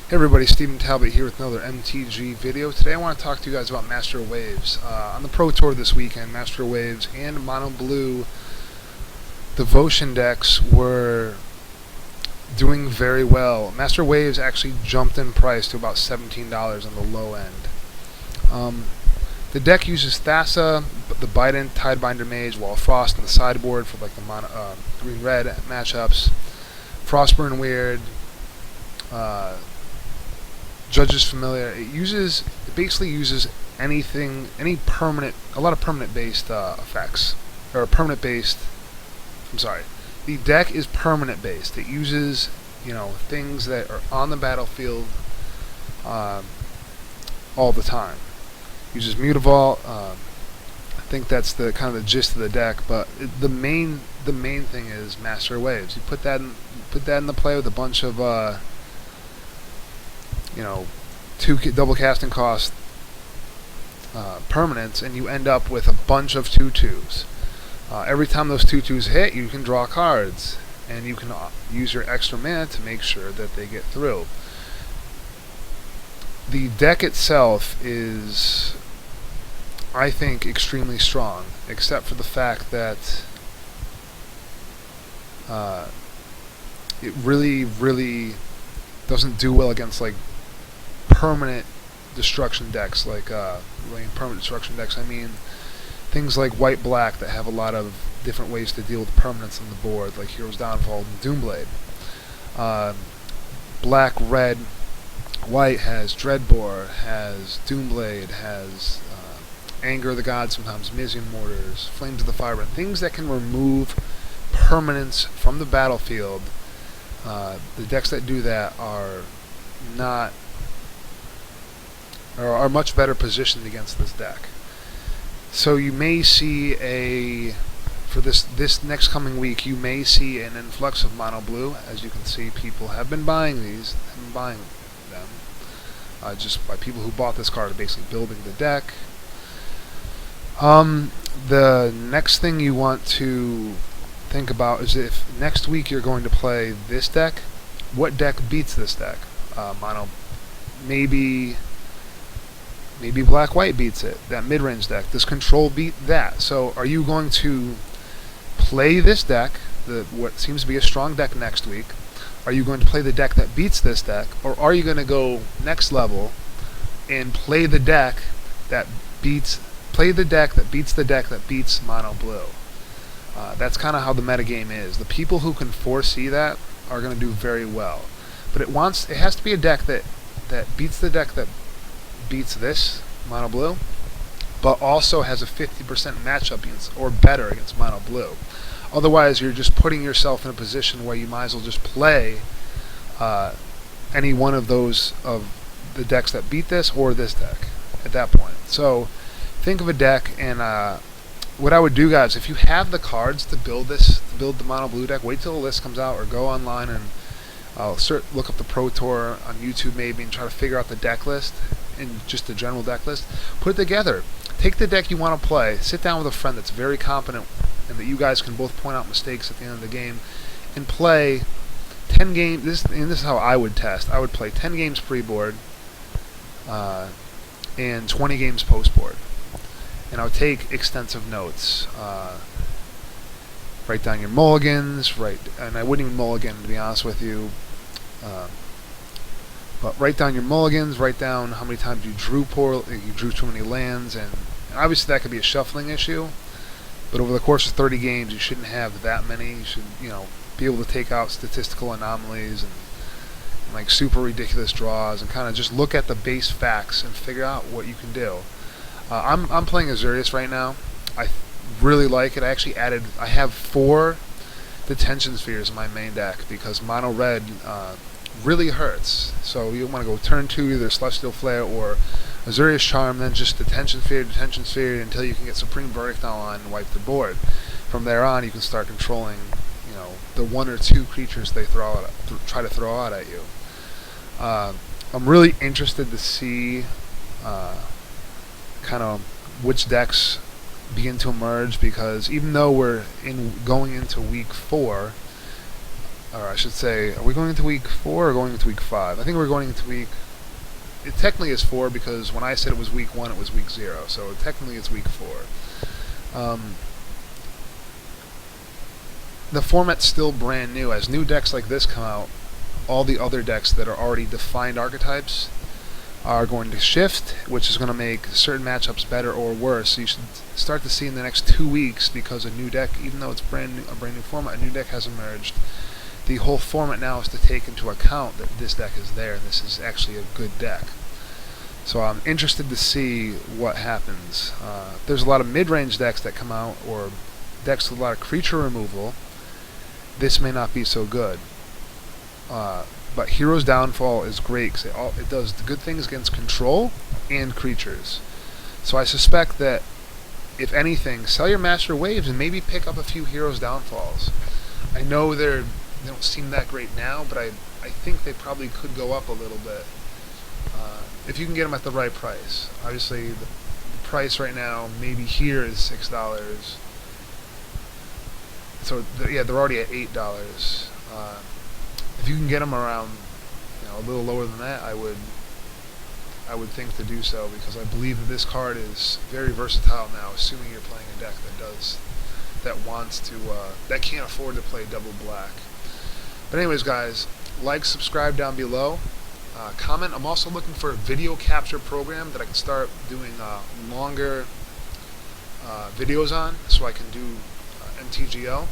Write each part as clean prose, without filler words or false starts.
Hey everybody, Stephen Talbot here with another MTG video. Today I want to talk to you guys about Master Waves. On the Pro Tour this weekend, Master Waves and Mono Blue Devotion decks were doing very well. Master Waves actually jumped in price to about $17 on the low end. The deck uses Thassa, the Bident, Tidebinder Mage, Wall of Frost on the sideboard for like the green-red matchups, Frostburn Weird, Judge's Familiar. It basically uses a lot of permanent based effects, or permanent based. I'm sorry, the deck is permanent based. It uses things that are on the battlefield all the time. Uses Mutavault. I think that's the kind of the gist of the deck. But the main thing is Master Waves. You put that in the play with a bunch of two double casting cost permanents, and you end up with a bunch of 2/2s. Every time those 2/2s hit, you can draw cards, and you can use your extra mana to make sure that they get through. The deck itself is, I think, extremely strong, except for the fact that it really doesn't do well against like permanent destruction decks, permanent destruction decks, I mean things like white-black that have a lot of different ways to deal with permanents on the board, like Hero's Downfall and Doomblade. Black, red, white has Dreadbore, has Doomblade, has Anger of the Gods, sometimes Mizian Mortars, Flames of the Firebrand, things that can remove permanents from the battlefield. The decks that do that are much better positioned against this deck. So you may see for this next coming week, you may see an influx of Mono Blue. As you can see, people have been buying them, just by people who bought this card are basically building the deck. The next thing you want to think about is if next week you're going to play this deck, what deck beats this deck? Maybe black-white beats it, that mid-range deck. Does control beat that? So are you going to play this deck, what seems to be a strong deck next week? Are you going to play the deck that beats this deck? Or are you going to go next level and play the deck that beats the deck that beats Mono Blue? That's kind of how the metagame is. The people who can foresee that are going to do very well. But it has to be a deck that beats the deck that beats this Mono Blue, but also has a 50% matchup against, or better against Mono Blue. Otherwise, you're just putting yourself in a position where you might as well just play any one of those of the decks that beat this or this deck at that point. So think of a deck, and what I would do, guys, if you have the cards to build the Mono Blue deck, wait till the list comes out, or go online and look up the Pro Tour on YouTube maybe and try to figure out the deck list, and just the general deck list. Put it together. Take the deck you want to play. Sit down with a friend that's very competent and that you guys can both point out mistakes at the end of the game, and play 10 games. This is how I would test. I would play 10 games pre-board and 20 games post-board. And I would take extensive notes. Write down your mulligans, and I wouldn't even mulligan, to be honest with you. But write down your mulligans, write down how many times you drew too many lands, and obviously that could be a shuffling issue, but over the course of 30 games you shouldn't have that many. You should be able to take out statistical anomalies and like super ridiculous draws, and kind of just look at the base facts and figure out what you can do. I'm playing Azurius right now. I really like it. I have 4 Detention Spheres in my main deck because Mono Red really hurts. So you want to go turn 2, either Celestial Flare or Azurius Charm, then just Detention Sphere until you can get Supreme Verdict online and wipe the board. From there on, you can start controlling, the 1 or 2 creatures they try to throw out at you. I'm really interested to see kind of which decks begin to emerge, because even though we're going into week 4, or I should say, are we going into week 4 or going into week 5? I think we're going into week. It technically is 4 because when I said it was week 1, it was week 0. So technically it's week 4. The format's still brand new. As new decks like this come out, all the other decks that are already defined archetypes are going to shift, which is going to make certain matchups better or worse. So you should start to see in the next 2 weeks, because a new deck, even though it's a brand new format, a new deck has emerged. The whole format now is to take into account that this deck is there, and this is actually a good deck. So I'm interested to see what happens. There's a lot of mid-range decks that come out, or decks with a lot of creature removal. This may not be so good. But Hero's Downfall is great because it does the good things against control and creatures. So I suspect that, if anything, sell your Master Waves and maybe pick up a few Hero's Downfalls. I know they don't seem that great now, but I think they probably could go up a little bit if you can get them at the right price. Obviously, the price right now, maybe here, is $6. So yeah, they're already at $8. If you can get them around, a little lower than that, I would think to do so, because I believe that this card is very versatile now, assuming you're playing a deck that can't afford to play double black. But anyways, guys, like, subscribe down below, comment. I'm also looking for a video capture program that I can start doing longer videos on, so I can do MTGO.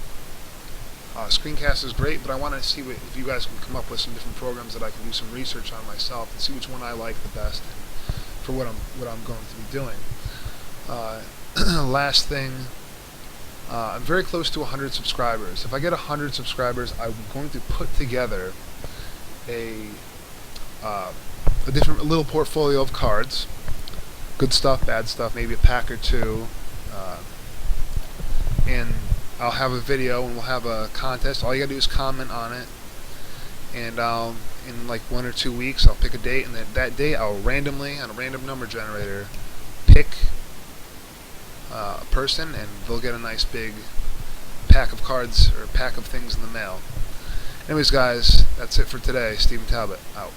Screencast is great, but I want to see if you guys can come up with some different programs that I can do some research on myself and see which one I like the best for what I'm going to be doing. Last thing, I'm very close to 100 subscribers. If I get 100 subscribers, I'm going to put together a different little portfolio of cards, good stuff, bad stuff, maybe a pack or two, and I'll have a video and we'll have a contest. All you gotta do is comment on it, and in like 1 or 2 weeks, I'll pick a date, and that day I'll randomly, on a random number generator, pick a person, and they'll get a nice big pack of cards or pack of things in the mail. Anyways, guys, that's it for today. Stephen Talbot, out.